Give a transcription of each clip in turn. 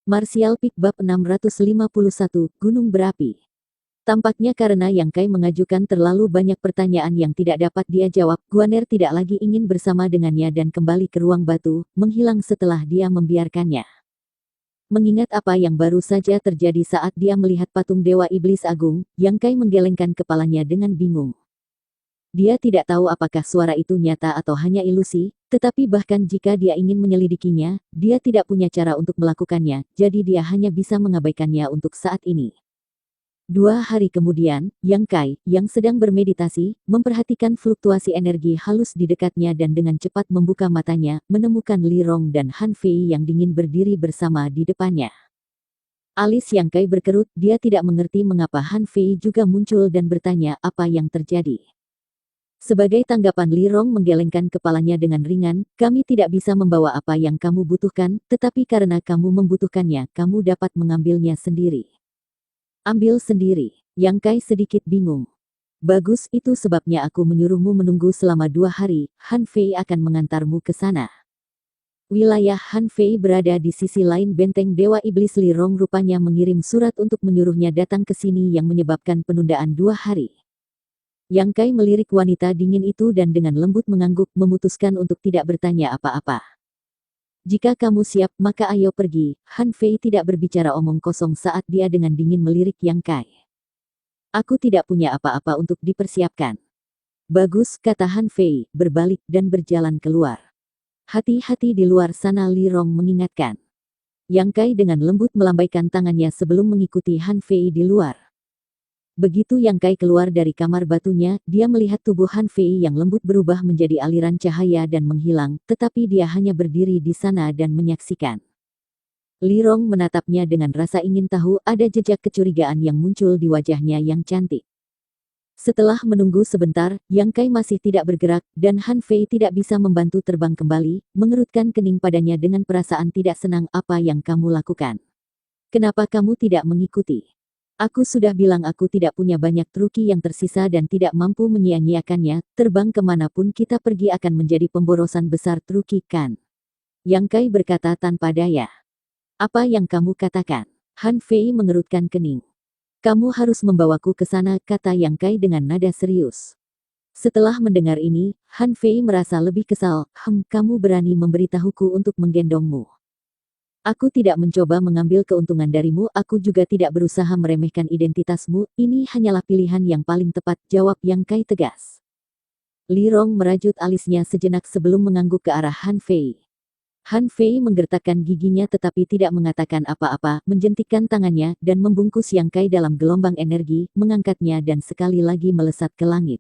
Martial Peak Bab 651, Gunung Berapi. Tampaknya karena Yang Kai mengajukan terlalu banyak pertanyaan yang tidak dapat dia jawab, Guaner tidak lagi ingin bersama dengannya dan kembali ke ruang batu, menghilang setelah dia membiarkannya. Mengingat apa yang baru saja terjadi saat dia melihat patung Dewa Iblis Agung, Yang Kai menggelengkan kepalanya dengan bingung. Dia tidak tahu apakah suara itu nyata atau hanya ilusi, tetapi bahkan jika dia ingin menyelidikinya, dia tidak punya cara untuk melakukannya, jadi dia hanya bisa mengabaikannya untuk saat ini. 2 hari kemudian, Yang Kai, yang sedang bermeditasi, memperhatikan fluktuasi energi halus di dekatnya dan dengan cepat membuka matanya, menemukan Li Rong dan Han Fei yang dingin berdiri bersama di depannya. Alis Yang Kai berkerut, dia tidak mengerti mengapa Han Fei juga muncul dan bertanya apa yang terjadi. Sebagai tanggapan, Li Rong menggelengkan kepalanya dengan ringan, kami tidak bisa membawa apa yang kamu butuhkan, tetapi karena kamu membutuhkannya, kamu dapat mengambilnya sendiri. Ambil sendiri. Yang Kai sedikit bingung. Bagus, itu sebabnya aku menyuruhmu menunggu selama 2 hari, Han Fei akan mengantarmu ke sana. Wilayah Han Fei berada di sisi lain benteng Dewa Iblis. Li Rong rupanya mengirim surat untuk menyuruhnya datang ke sini yang menyebabkan penundaan 2 hari. Yang Kai melirik wanita dingin itu dan dengan lembut mengangguk, memutuskan untuk tidak bertanya apa-apa. Jika kamu siap, maka ayo pergi. Han Fei tidak berbicara omong kosong saat dia dengan dingin melirik Yang Kai. Aku tidak punya apa-apa untuk dipersiapkan. Bagus, kata Han Fei, berbalik dan berjalan keluar. Hati-hati di luar sana, Li Rong mengingatkan. Yang Kai dengan lembut melambaikan tangannya sebelum mengikuti Han Fei di luar. Begitu Yang Kai keluar dari kamar batunya, dia melihat tubuh Han Fei yang lembut berubah menjadi aliran cahaya dan menghilang, tetapi dia hanya berdiri di sana dan menyaksikan. Li Rong menatapnya dengan rasa ingin tahu, ada jejak kecurigaan yang muncul di wajahnya yang cantik. Setelah menunggu sebentar, Yang Kai masih tidak bergerak, dan Han Fei tidak bisa membantu terbang kembali, mengerutkan kening padanya dengan perasaan tidak senang. Apa yang kamu lakukan? Kenapa kamu tidak mengikuti? Aku sudah bilang aku tidak punya banyak truki yang tersisa dan tidak mampu menyia-nyiakannya, terbang kemanapun kita pergi akan menjadi pemborosan besar truki kan? Yang Kai berkata tanpa daya. Apa yang kamu katakan? Han Fei mengerutkan kening. Kamu harus membawaku ke sana, kata Yang Kai dengan nada serius. Setelah mendengar ini, Han Fei merasa lebih kesal. Kamu berani memberitahuku untuk menggendongmu. Aku tidak mencoba mengambil keuntungan darimu, aku juga tidak berusaha meremehkan identitasmu, ini hanyalah pilihan yang paling tepat, jawab Yang Kai tegas. Li Rong merajut alisnya sejenak sebelum mengangguk ke arah Han Fei. Han Fei menggertakkan giginya tetapi tidak mengatakan apa-apa, menjentikkan tangannya, dan membungkus Yang Kai dalam gelombang energi, mengangkatnya dan sekali lagi melesat ke langit.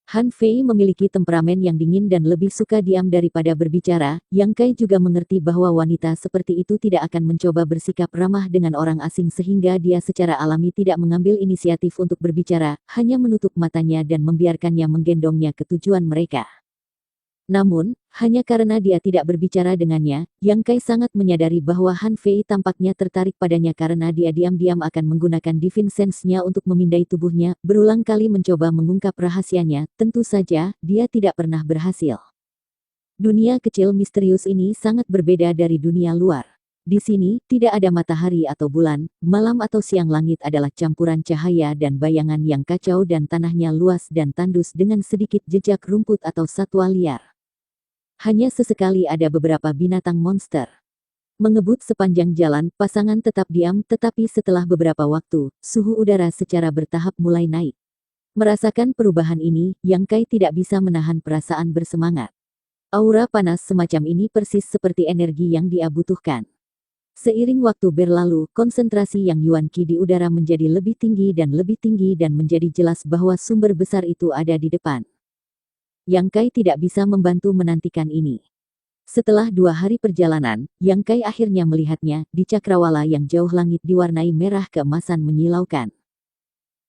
Han Fei memiliki temperamen yang dingin dan lebih suka diam daripada berbicara. Yang Kai juga mengerti bahwa wanita seperti itu tidak akan mencoba bersikap ramah dengan orang asing sehingga dia secara alami tidak mengambil inisiatif untuk berbicara, hanya menutup matanya dan membiarkannya menggendongnya ke tujuan mereka. Namun, hanya karena dia tidak berbicara dengannya, Yang Kai sangat menyadari bahwa Han Fei tampaknya tertarik padanya karena dia diam-diam akan menggunakan Divine Sense-nya untuk memindai tubuhnya, berulang kali mencoba mengungkap rahasianya, tentu saja, dia tidak pernah berhasil. Dunia kecil misterius ini sangat berbeda dari dunia luar. Di sini, tidak ada matahari atau bulan, malam atau siang, langit adalah campuran cahaya dan bayangan yang kacau dan tanahnya luas dan tandus dengan sedikit jejak rumput atau satwa liar. Hanya sesekali ada beberapa binatang monster. Mengebut sepanjang jalan, pasangan tetap diam, tetapi setelah beberapa waktu, suhu udara secara bertahap mulai naik. Merasakan perubahan ini, Yang Kai tidak bisa menahan perasaan bersemangat. Aura panas semacam ini persis seperti energi yang dia butuhkan. Seiring waktu berlalu, konsentrasi Yang Yuan Qi di udara menjadi lebih tinggi dan menjadi jelas bahwa sumber besar itu ada di depan. Yang Kai tidak bisa membantu menantikan ini. Setelah 2 hari perjalanan, Yang Kai akhirnya melihatnya, di cakrawala yang jauh langit diwarnai merah keemasan menyilaukan.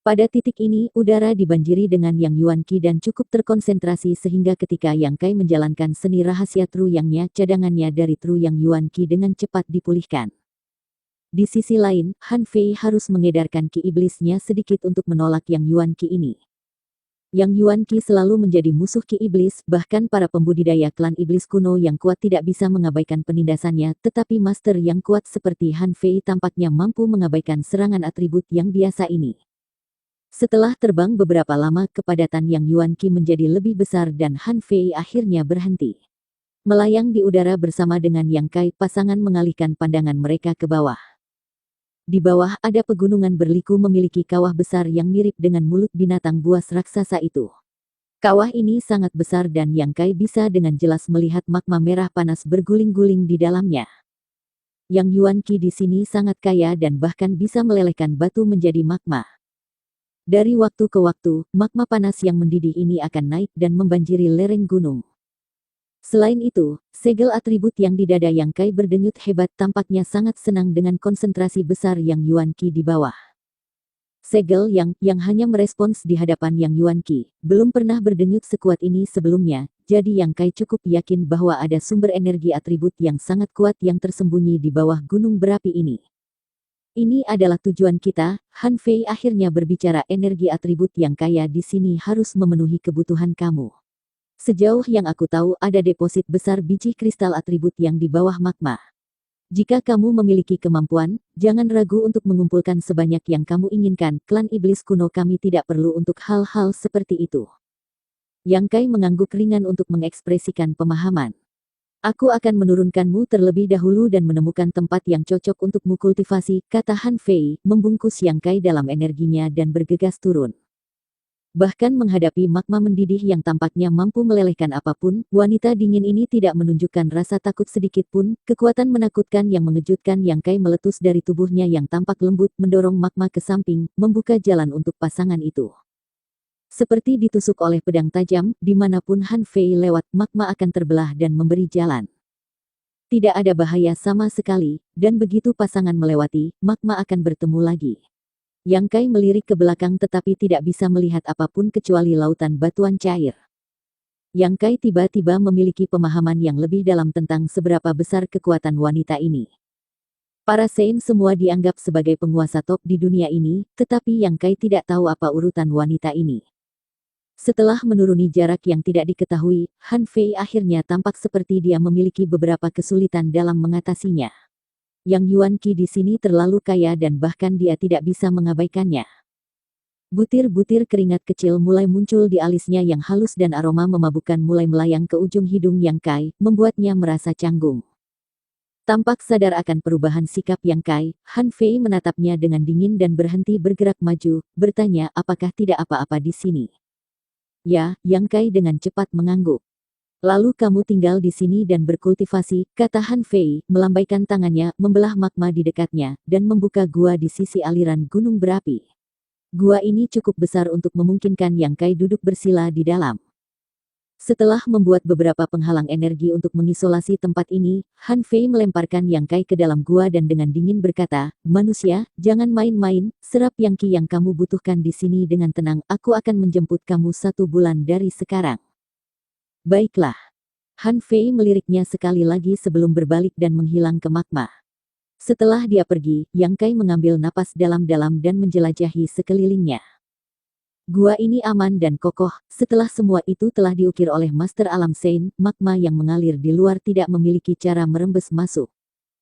Pada titik ini, udara dibanjiri dengan Yang Yuan Qi dan cukup terkonsentrasi sehingga ketika Yang Kai menjalankan seni rahasia Tru Yang-nya, cadangannya dari Tru Yang Yuan Qi dengan cepat dipulihkan. Di sisi lain, Han Fei harus mengedarkan Qi iblisnya sedikit untuk menolak Yang Yuan Qi ini. Yang Yuan Qi selalu menjadi musuh Ki Iblis, bahkan para pembudidaya klan iblis kuno yang kuat tidak bisa mengabaikan penindasannya, tetapi master yang kuat seperti Han Fei tampaknya mampu mengabaikan serangan atribut yang biasa ini. Setelah terbang beberapa lama, kepadatan Yang Yuan Qi menjadi lebih besar dan Han Fei akhirnya berhenti. Melayang di udara bersama dengan Yang Kai, pasangan mengalihkan pandangan mereka ke bawah. Di bawah ada pegunungan berliku memiliki kawah besar yang mirip dengan mulut binatang buas raksasa itu. Kawah ini sangat besar dan Yang Kai bisa dengan jelas melihat magma merah panas berguling-guling di dalamnya. Yang Yuan Qi di sini sangat kaya dan bahkan bisa melelehkan batu menjadi magma. Dari waktu ke waktu, magma panas yang mendidih ini akan naik dan membanjiri lereng gunung. Selain itu, segel atribut yang di dada Yang Kai berdenyut hebat tampaknya sangat senang dengan konsentrasi besar Yang Yuan Qi di bawah. Segel yang hanya merespons di hadapan Yang Yuan Qi, belum pernah berdenyut sekuat ini sebelumnya, jadi Yang Kai cukup yakin bahwa ada sumber energi atribut yang sangat kuat yang tersembunyi di bawah gunung berapi ini. Ini adalah tujuan kita, Han Fei akhirnya berbicara. Energi atribut yang kaya di sini harus memenuhi kebutuhan kamu. Sejauh yang aku tahu ada deposit besar biji kristal atribut yang di bawah magma. Jika kamu memiliki kemampuan, jangan ragu untuk mengumpulkan sebanyak yang kamu inginkan. Klan iblis kuno kami tidak perlu untuk hal-hal seperti itu. Yang Kai mengangguk ringan untuk mengekspresikan pemahaman. Aku akan menurunkanmu terlebih dahulu dan menemukan tempat yang cocok untukmu kultivasi, kata Han Fei, membungkus Yang Kai dalam energinya dan bergegas turun. Bahkan menghadapi magma mendidih yang tampaknya mampu melelehkan apapun, wanita dingin ini tidak menunjukkan rasa takut sedikit pun. Kekuatan menakutkan yang mengejutkan Yang Kai meletus dari tubuhnya yang tampak lembut, mendorong magma ke samping, membuka jalan untuk pasangan itu. Seperti ditusuk oleh pedang tajam, dimanapun Han Fei lewat, magma akan terbelah dan memberi jalan. Tidak ada bahaya sama sekali, dan begitu pasangan melewati, magma akan bertemu lagi. Yang Kai melirik ke belakang tetapi tidak bisa melihat apapun kecuali lautan batuan cair. Yang Kai tiba-tiba memiliki pemahaman yang lebih dalam tentang seberapa besar kekuatan wanita ini. Para Saint semua dianggap sebagai penguasa top di dunia ini, tetapi Yang Kai tidak tahu apa urutan wanita ini. Setelah menuruni jarak yang tidak diketahui, Han Fei akhirnya tampak seperti dia memiliki beberapa kesulitan dalam mengatasinya. Yang Yuan Qi di sini terlalu kaya dan bahkan dia tidak bisa mengabaikannya. Butir-butir keringat kecil mulai muncul di alisnya yang halus dan aroma memabukkan mulai melayang ke ujung hidung Yang Kai, membuatnya merasa canggung. Tampak sadar akan perubahan sikap Yang Kai, Han Fei menatapnya dengan dingin dan berhenti bergerak maju, bertanya apakah tidak apa-apa di sini. Ya, Yang Kai dengan cepat mengangguk. Lalu kamu tinggal di sini dan berkultivasi, kata Han Fei, melambaikan tangannya, membelah magma di dekatnya, dan membuka gua di sisi aliran gunung berapi. Gua ini cukup besar untuk memungkinkan Yang Kai duduk bersila di dalam. Setelah membuat beberapa penghalang energi untuk mengisolasi tempat ini, Han Fei melemparkan Yang Kai ke dalam gua dan dengan dingin berkata, manusia, jangan main-main, serap Yang Qi yang kamu butuhkan di sini dengan tenang, aku akan menjemput kamu 1 bulan dari sekarang. Baiklah. Han Fei meliriknya sekali lagi sebelum berbalik dan menghilang ke magma. Setelah dia pergi, Yang Kai mengambil napas dalam-dalam dan menjelajahi sekelilingnya. Gua ini aman dan kokoh, setelah semua itu telah diukir oleh Master Alam Saint, magma yang mengalir di luar tidak memiliki cara merembes masuk.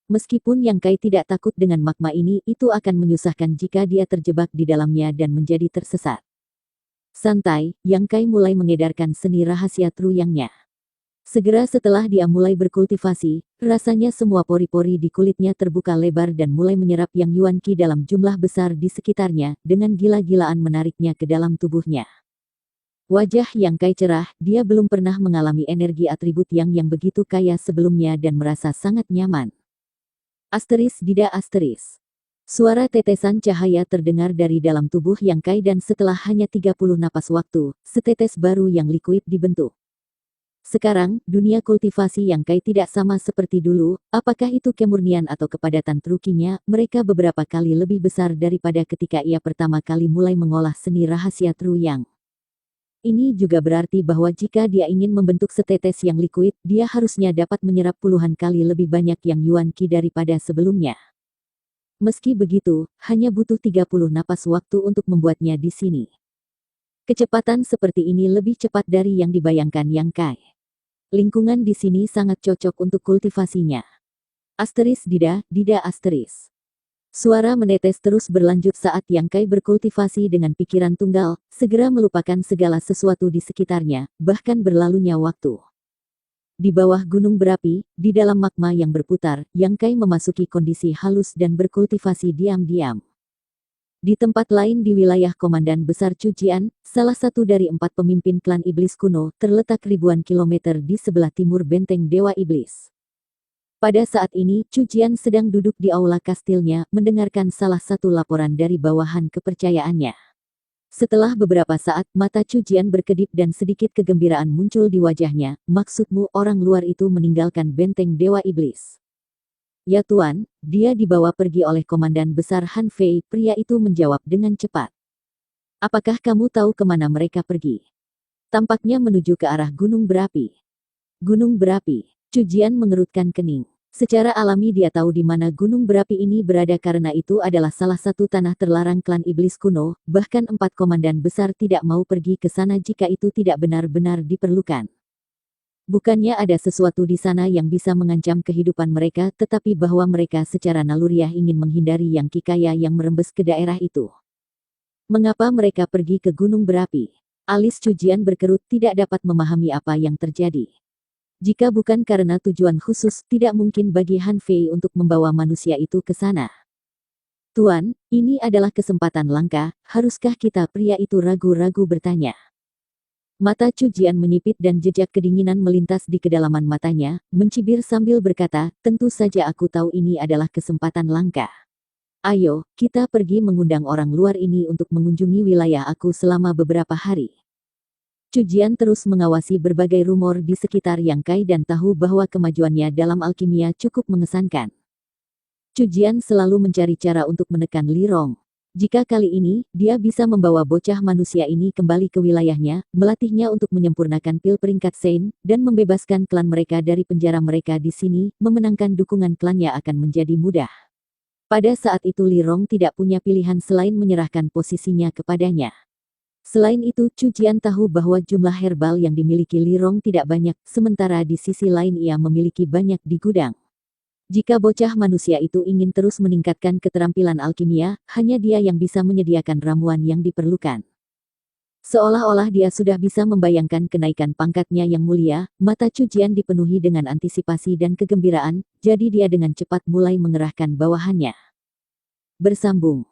Meskipun Yang Kai tidak takut dengan magma ini, itu akan menyusahkan jika dia terjebak di dalamnya dan menjadi tersesat. Santai, Yang Kai mulai mengedarkan seni rahasia truyangnya. Segera setelah dia mulai berkultivasi, rasanya semua pori-pori di kulitnya terbuka lebar dan mulai menyerap Yang Yuan Qi dalam jumlah besar di sekitarnya, dengan gila-gilaan menariknya ke dalam tubuhnya. Wajah Yang Kai cerah, dia belum pernah mengalami energi atribut yang begitu kaya sebelumnya dan merasa sangat nyaman. Dida. Suara tetesan cahaya terdengar dari dalam tubuh Yang Kai dan setelah hanya 30 napas waktu, setetes baru yang liquid dibentuk. Sekarang, dunia kultivasi Yang Kai tidak sama seperti dulu, apakah itu kemurnian atau kepadatan trukinya, mereka beberapa kali lebih besar daripada ketika ia pertama kali mulai mengolah seni rahasia Truyang. Ini juga berarti bahwa jika dia ingin membentuk setetes yang liquid, dia harusnya dapat menyerap puluhan kali lebih banyak Yang Yuan Qi daripada sebelumnya. Meski begitu, hanya butuh 30 napas waktu untuk membuatnya di sini. Kecepatan seperti ini lebih cepat dari yang dibayangkan Yang Kai. Lingkungan di sini sangat cocok untuk kultivasinya. Asteris Dida, Dida asteris. Suara menetes terus berlanjut saat Yang Kai berkultivasi dengan pikiran tunggal, segera melupakan segala sesuatu di sekitarnya, bahkan berlalunya waktu. Di bawah gunung berapi, di dalam magma yang berputar, Yang Kai memasuki kondisi halus dan berkultivasi diam-diam. Di tempat lain di wilayah Komandan Besar Cujian, salah satu dari 4 pemimpin klan iblis kuno, terletak ribuan kilometer di sebelah timur benteng Dewa Iblis. Pada saat ini, Cujian sedang duduk di aula kastilnya, mendengarkan salah satu laporan dari bawahan kepercayaannya. Setelah beberapa saat, mata Cujian berkedip dan sedikit kegembiraan muncul di wajahnya. Maksudmu orang luar itu meninggalkan benteng Dewa Iblis? Ya Tuan, dia dibawa pergi oleh Komandan Besar Han Fei, pria itu menjawab dengan cepat. Apakah kamu tahu kemana mereka pergi? Tampaknya menuju ke arah gunung berapi. Gunung berapi, Cujian mengerutkan kening. Secara alami dia tahu di mana gunung berapi ini berada karena itu adalah salah satu tanah terlarang klan iblis kuno, bahkan 4 komandan besar tidak mau pergi ke sana jika itu tidak benar-benar diperlukan. Bukannya ada sesuatu di sana yang bisa mengancam kehidupan mereka, tetapi bahwa mereka secara naluriah ingin menghindari yang kikaya yang merembes ke daerah itu. Mengapa mereka pergi ke gunung berapi? Alis Cujian berkerut, tidak dapat memahami apa yang terjadi. Jika bukan karena tujuan khusus, tidak mungkin bagi Han Fei untuk membawa manusia itu ke sana. Tuan, ini adalah kesempatan langka, haruskah kita? Pria itu ragu-ragu bertanya. Mata Cujian menyipit dan jejak kedinginan melintas di kedalaman matanya, mencibir sambil berkata, tentu saja aku tahu ini adalah kesempatan langka. Ayo, kita pergi mengundang orang luar ini untuk mengunjungi wilayah aku selama beberapa hari. Cujian terus mengawasi berbagai rumor di sekitar Yang Kai dan tahu bahwa kemajuannya dalam alkimia cukup mengesankan. Cujian selalu mencari cara untuk menekan Li Rong. Jika kali ini, dia bisa membawa bocah manusia ini kembali ke wilayahnya, melatihnya untuk menyempurnakan pil peringkat Sein, dan membebaskan klan mereka dari penjara mereka di sini, memenangkan dukungan klannya akan menjadi mudah. Pada saat itu Li Rong tidak punya pilihan selain menyerahkan posisinya kepadanya. Selain itu, Cujian tahu bahwa jumlah herbal yang dimiliki Li Rong tidak banyak, sementara di sisi lain ia memiliki banyak di gudang. Jika bocah manusia itu ingin terus meningkatkan keterampilan alkimia, hanya dia yang bisa menyediakan ramuan yang diperlukan. Seolah-olah dia sudah bisa membayangkan kenaikan pangkatnya yang mulia, mata Cujian dipenuhi dengan antisipasi dan kegembiraan, jadi dia dengan cepat mulai mengerahkan bawahannya. Bersambung.